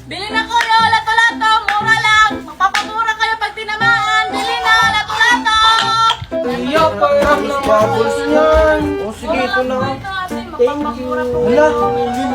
Bili na kayo, lato-lato, mura lang. Magpapamura kayo pag tinamaan. Bili na, lato-lato. Iya, parang ng bubbles yan. O sige, ito na. Thank you. Hala,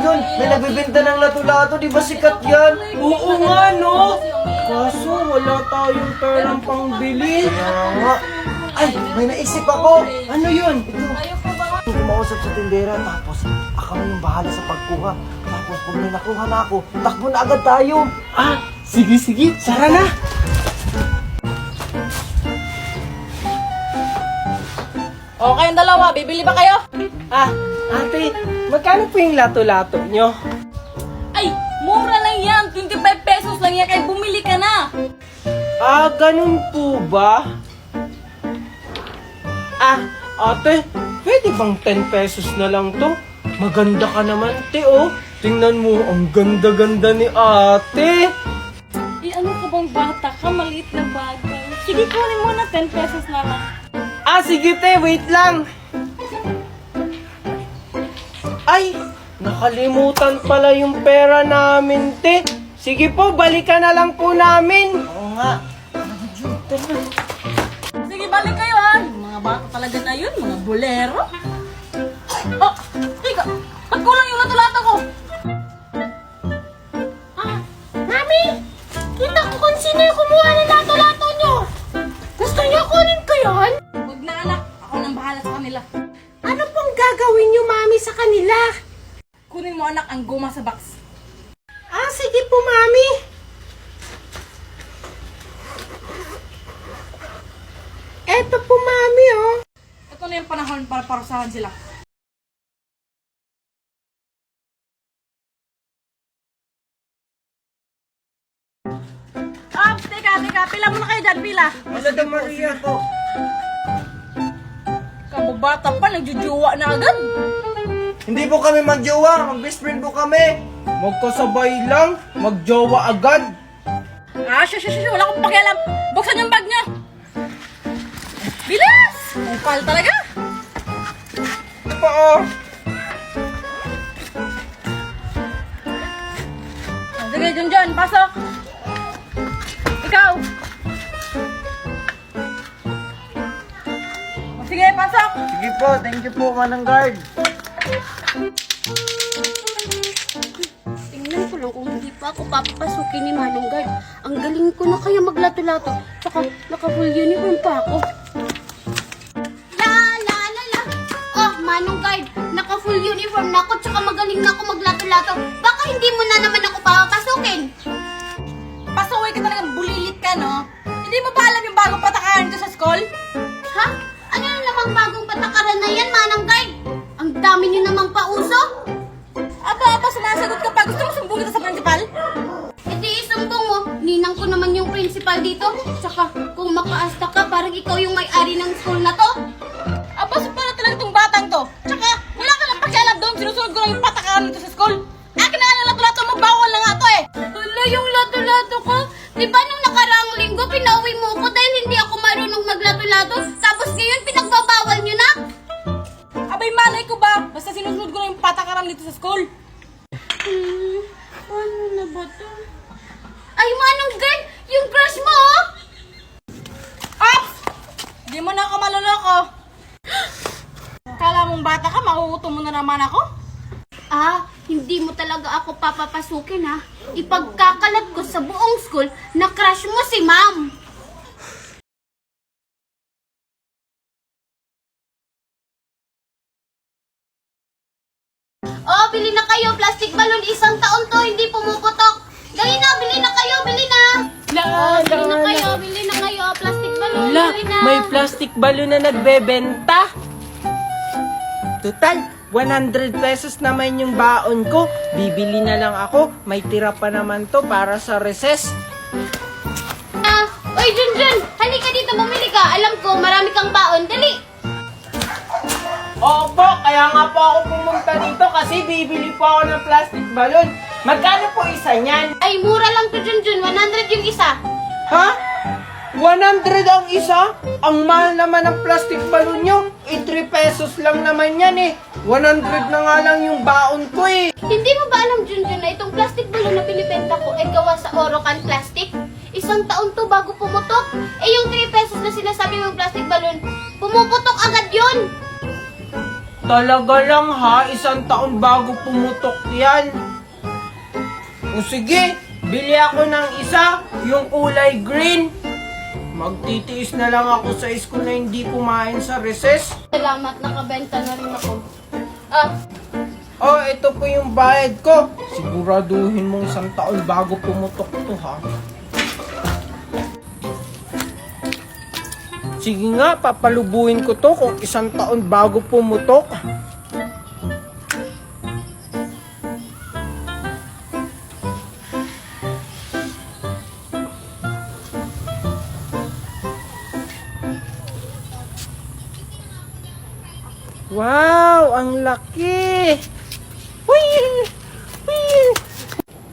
yun. May nagbibenta ng lato-lato, di ba sikat yan? Oo nga, no? Kaso, wala tayong perang pangbili. Kaya nga. Ay, may naisip ako. Ano yun? Ito. Kumausap sa tindera, tapos ako yung bahala sa pagkuha. Tapos kung may nakuha na ako, takbo na agad tayo. Ah, sige, sara na. O, kayong dalawa, bibili ba kayo? Ah, ate, magkano po yung lato-lato nyo? Ay, mura lang yan. 25 pesos lang yan, kaya bumili ka na. Ah, ganun po ba? Ah, ate, pwede bang 10 pesos na lang to? Maganda ka naman, te, oh. Tingnan mo, ang ganda-ganda ni ate. Ano ka bang bata ka? Maliit na bagay. Sige, kunin mo na 10 pesos na lang. Ah, sige, te, wait lang. Ay, nakalimutan pala yung pera namin, te. Sige po, balikan na lang po namin. Oo nga. Sige, balik kayo ha. Yung mga bata talaga na yun, mga bolero. Oh, teka, ba't kulang yung lato-lato ko? Mami, kita ko kung sino yung kumuha ng lato-lato nyo. Gusto nyo kunin ko yun? Huwag na anak, ako nang bahala sa kanila. Ano pong gagawin nyo, Mami, sa kanila? Kunin mo anak ang goma sa box. Ah, sige po, Mami. Eto po, Mami, oh. Ito na yung panahon para parusahan sila. Teka, pila muna kayo dyan, pila. Wala daw, Maria po. Kababata pa, nagjujuwa na agad. Hindi po kami magjowa, mag-best friend po kami. Magkasabay lang, magjowa agad. Wala akong pakialam. Buksan yung bag niya. Bilis! Upal talaga. Ito po, oh. Sige, Junjun, pasok. Ikaw. Sige, pasok. Sige po, thank you po, Manang Guard. Tingnan ko lang kung hindi pa ako papapasukin ni Manong Guard. Ang galing ko na kaya maglato-lato. Tsaka naka-full uniform pa ako. La. Oh, Manong Guard, naka-full uniform na ako. Tsaka magaling na ako maglato-lato. Baka hindi mo na naman ako papapasukin. Pasaway ka talagang bulilit ka, no? Hindi mo ba alam yung bagong patakaran dito sa school? Ha? Ano na namang bagong patakaran na yan, Manong Guard? Ang dami niyo namang pauso. Aba, sumasagot ka pa. Gusto mo sumbong kita sa principal? E di isumbong mo. Ninang ko naman yung principal dito. Tsaka kung makaasta ka, parang ikaw yung may-ari ng school na to. Aba, para talaga itong batang to. Tsaka, wala ka lang pakialam doon. Sinusunod ko lang yung patakaran dito sa school. Akin na nga yung lato-lato mo. Bawal na nga to eh. Hala, yung lato-lato ko. Diba nung nakaraang linggo, pinauwi mo ko dahil hindi ako marunong maglato-lato. Tapos ngayon, pinagbabawal nyo na. Abay, malay ko ba? Basta sinusunod ko lang yung patakaran dito sa school. Ano na ba to? Ay, Manong Guard, yung crush mo, oh! Ops! Di mo na ako maluloko. Kala mong bata ka, mauuto mo na naman ako? Ah, hindi mo talaga ako papapasukin, ha? Ipagkakalat ko sa buong school na crush mo si Ma'am. Oh, bili na kayo. Plastic balloon. Isang taon to, hindi pumuputok. Dali na, bili na kayo, bili na. Oh, bili na kayo. Plastic balloon, Wala, bili na. may plastic balloon na nagbebenta. Total, 100 pesos naman yung baon ko. Bibili na lang ako. May tira pa naman to para sa recess. Oy, Junjun, halika dito, bumili ka. Alam ko, marami kang baon. Dali. Opo, kaya nga po ako pumunta dito kasi bibili po ako ng plastic balloon. Magkano po isa niyan? Ay, mura lang to, Junjun. 100 yung isa. Ha? 100 ang isa? Ang mahal naman ng plastic balloon nyo. 3 pesos lang naman yan eh. 100 na nga lang yung baon ko eh. Hindi mo ba alam, Junjun, na itong plastic balloon na binibenta ko, Borocan plastic? Isang taon to bago pumutok. Eh yung 3 pesos na sinasabi mong plastic balloon, pumuputok agad yun. Talaga lang ha, 1 taon bago pumutok yan. O sige, bili ako ng isa, yung kulay green. Magtitiis na lang ako sa school na hindi kumain sa recess. Salamat, nakabenta na rin ako. Oh, ito po yung bayad ko. Siguraduhin mong 1 taon bago pumutok to ha. Sige nga, papalubuhin ko to kung 1 taon bago pumutok. Wow, ang laki! Whee! Whee!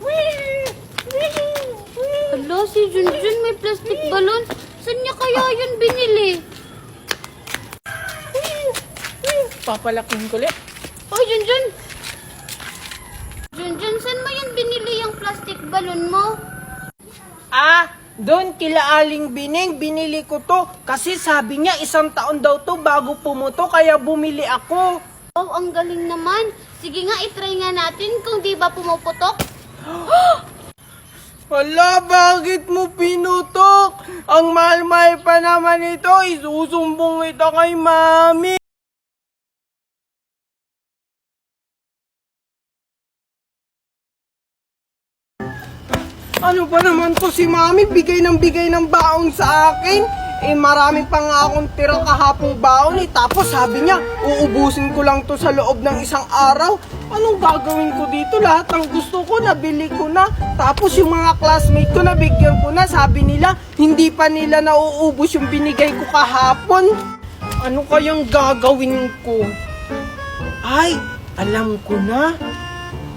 Whee! Whee! Hala, si Junjun may plastic balloon. Saan niya kaya yun binili? Papalaking ko ulit. Oh, Junjun! Junjun, saan mo yun binili yung plastic balloon mo? Doon kila Aling Bining, binili ko to. Kasi sabi niya 1 taon daw to bago pumuto, kaya bumili ako. Oh, ang galing naman. Sige nga, itry nga natin kung di ba pumuputok. Hala, bakit mo pinutok? Ang mahal-mahal pa naman ito, isusumbong ito kay Mami. Ano ba naman to si Mami? Bigay ng baon sa akin. Marami pa nga akong tira kahapong baon Tapos sabi niya, uubusin ko lang to sa loob ng 1 araw. Anong gagawin ko dito? Lahat ng gusto ko, nabili ko na. Tapos yung mga classmate ko, nabigyan ko na. Sabi nila, hindi pa nila nauubos yung binigay ko kahapon. Ano kayang gagawin ko? Ay, alam ko na.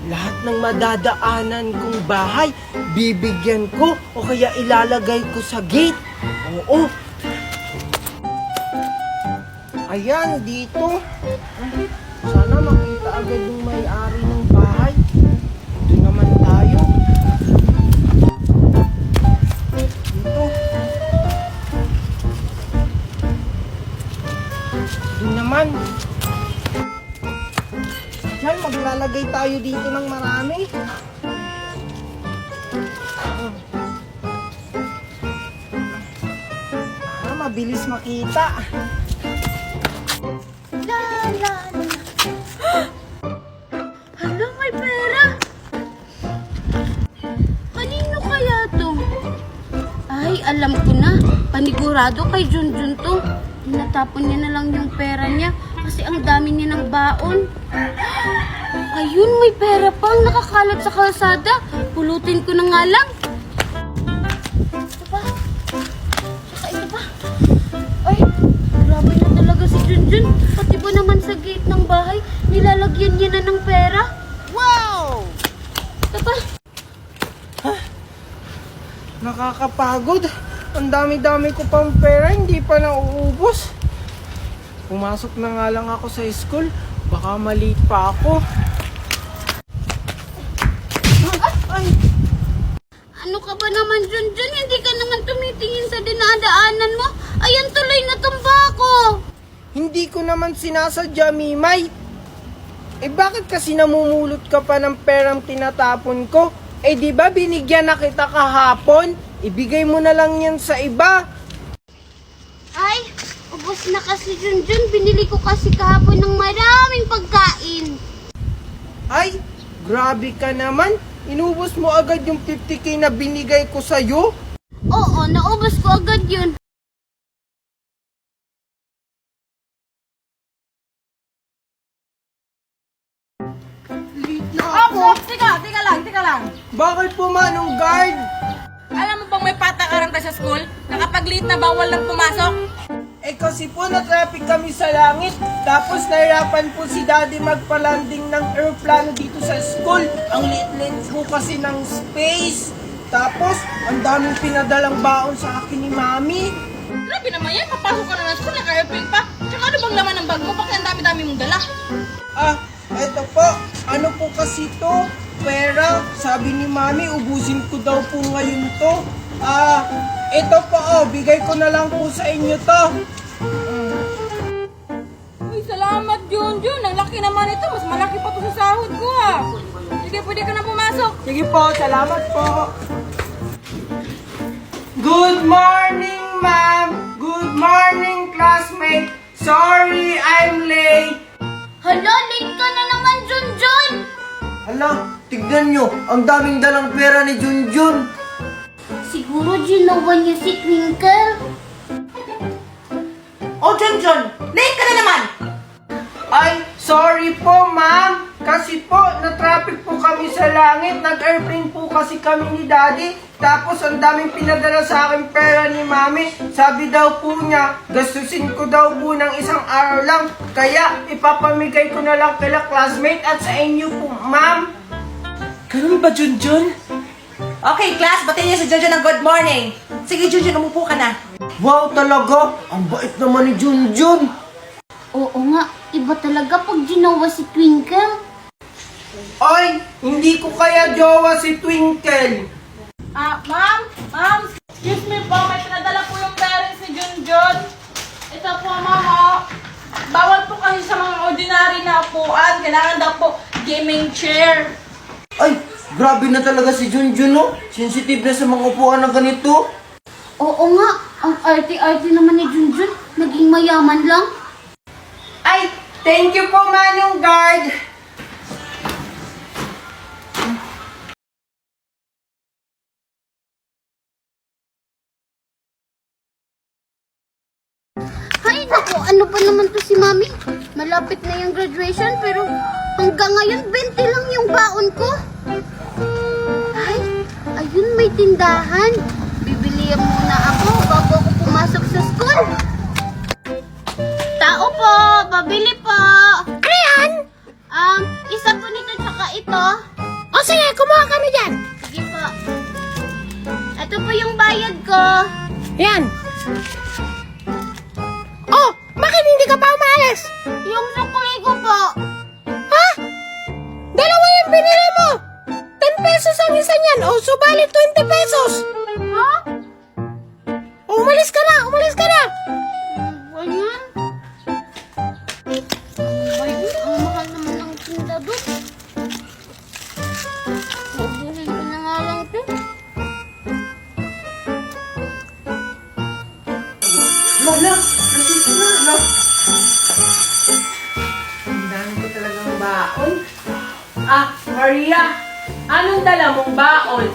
Lahat ng madadaanan kong bahay, bibigyan ko o kaya ilalagay ko sa gate. Oo. Ayan, dito. Sana makita agad yung may-ari ng bahay. Dito naman tayo. Dito. Dito naman. Yan, maglalagay tayo dito ng marami. Mabilis makita. La, la, la. Hala, may pera. Kanino kaya to? Ay, alam ko na. Panigurado kay Junjun to. Tinatapon niya na lang yung pera niya kasi ang dami niya ng baon. Ayun, may pera pang nakakalat sa kalsada. Pulutin ko na nga lang. Ito pa. Saka ito pa. Ay, grabe na talaga si Junjun. Pati ba naman sa gate ng bahay, nilalagyan niya na ng pera? Wow! Ito pa. Nakakapagod. Ang dami-dami ko pang pera, hindi pa nauubos. Pumasok na nga lang ako sa school. Baka maliit pa ako. Ay! Ano ka ba naman, Junjun? Hindi ka naman tumitingin sa dinadaanan mo. Ayan, tuloy na tumba ako. Hindi ko naman sinasadya, Mimay. Bakit kasi namumulot ka pa ng perang tinatapon ko? Di ba binigyan na kita kahapon? Ibigay mo na lang yan sa iba. Ay, ubos na kasi, Junjun. Binili ko kasi kahapon ng maraming pagkain. Ay, grabe ka naman. Inubos mo agad yung 50k na binigay ko sa'yo? Oo, naubos ko agad yun. Late na ako. Tika lang. Bakit po, Manong Guard? Alam mo bang may patakaran tayo sa school? Nakapag-late na bawal lang pumasok? Kasi po na-traffic kami sa langit. Tapos nahirapan po si Daddy magpa-landing ng aeroplano dito sa school. Ang liit-liit po kasi ng space. Tapos, ang daming pinadalang baon sa akin ni Mami. Grabe naman yan, papasok ka na ng school, naka-airplane pa. Tsaka ano bang laman ng bag mo? Bakit ang dami-dami mong dala? Eto po. Ano po kasi to? pera. Sabi ni Mami, ubusin ko daw po ngayon to. Ito po, bigay ko na lang po sa inyo to. Uy, salamat, Junjun. Ang laki naman ito. Mas malaki pa to sa sahod ko, ah. Sige, pwede ka na pumasok. Sige po, salamat po. Good morning, ma'am. Good morning, classmate. Sorry, I'm late. Hala, late ka na naman, Junjun! Hala, tignan nyo. Ang daming dalang pera ni Junjun. Siguro ginawa niya si Twinkle. Oh, Junjun! Late ka na naman! Ay, sorry po, ma'am. Kasi po, na-traffic po kami sa langit. Nag-airplane po kasi kami ni Daddy. Tapos, ang daming pinadala sa akin pera ni Mami. Sabi daw po niya, gastusin ko daw po ng isang araw lang. Kaya, ipapamigay ko na lang kila classmate at sa inyo po, ma'am. Ganun ba, Junjun? Okay, class, batiin niyo si Junjun ng good morning. Sige, Junjun, umupo ka na. Wow, talaga. Ang bait naman ni Junjun. Oo nga, iba talaga pag ginawa si Twinkle. Ay, hindi ko kaya jowa si Twinkle. Ma'am, excuse me po, may pinadala po yung parents ni Junjun. Ito po, mama. Bawal po kasi sa mga ordinary na upuan. Kailangan daw po gaming chair. Ay, grabe na talaga si Junjun, no? Sensitive na sa mga upuan na ganito. Oo nga, ang arte-arte naman ni Junjun. Naging mayaman lang. Ay, thank you po, Manong Guard. Ay, naku, ano pa naman to si Mami? Malapit na yung graduation pero hanggang ngayon 20 lang yung baon ko. Ay, ayun may tindahan. Bibili muna ako bago ako pumasok sa school. Tao po, pabili po. Ano yan? Isa po nito tsaka ito. O sige, kumuha kami dyan. Sige po. Ito po yung bayad ko. Yan. Oh, bakit hindi ka pa umalis? Yung sukli ko po. Ha? Dalawa yung binili mo. 10 pesos ang isa niyan. O, subalit 20 pesos. Ha? Umalis ka na, umalis ka na. Ayan. Ayun, ang mahal naman ng tinda doon. Mabuhin ko na nga lang ito. Lola, nasisi na, no? Ang dami ko talagang baon. Maria, anong dala mong baon?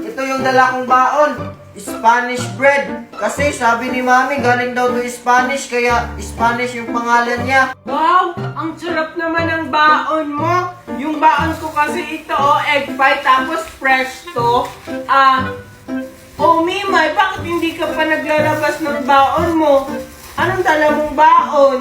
Ito yung dala kong baon. Spanish bread. Kasi sabi ni Mami, galing daw to Spanish, kaya Spanish yung pangalan niya. Wow! Ang sarap naman ng baon mo. Yung baon ko kasi ito, egg pie, tapos fresh to. Mimay, bakit hindi ka pa naglalabas ng baon mo? Anong dala mong baon?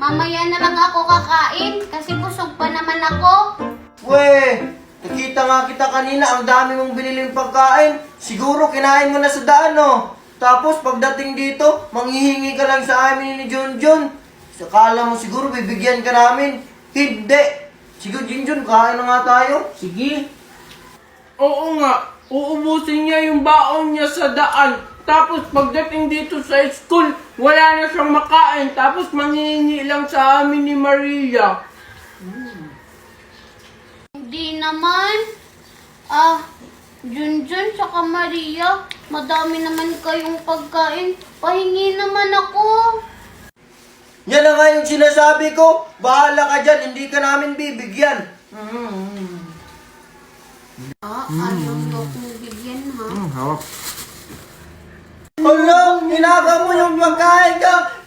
Mamaya na lang ako kakain kasi busog pa naman ako. Weh, nakita nga kita kanina, ang dami mong biniling pagkain. Siguro kinain mo na sa daan, no? Tapos pagdating dito, manghihingi ka lang sa amin ni Junjun. Sakala mo siguro bibigyan ka namin. Hindi. Sige, Junjun, kain na nga tayo. Sige. Oo nga, uubusin niya yung baon niya sa daan. Tapos pagdating dito sa school, wala na siyang makain. Tapos manghihingi lang sa amin ni Maria. Hindi naman. Junjun tsaka Maria, madami naman kayong pagkain. Pahingi naman ako. Yan na nga yung sinasabi ko. Bahala ka dyan, hindi ka namin bibigyan. Ayaw mo akong bigyan, ha? Hala, hinaga mo yung pagkain ka.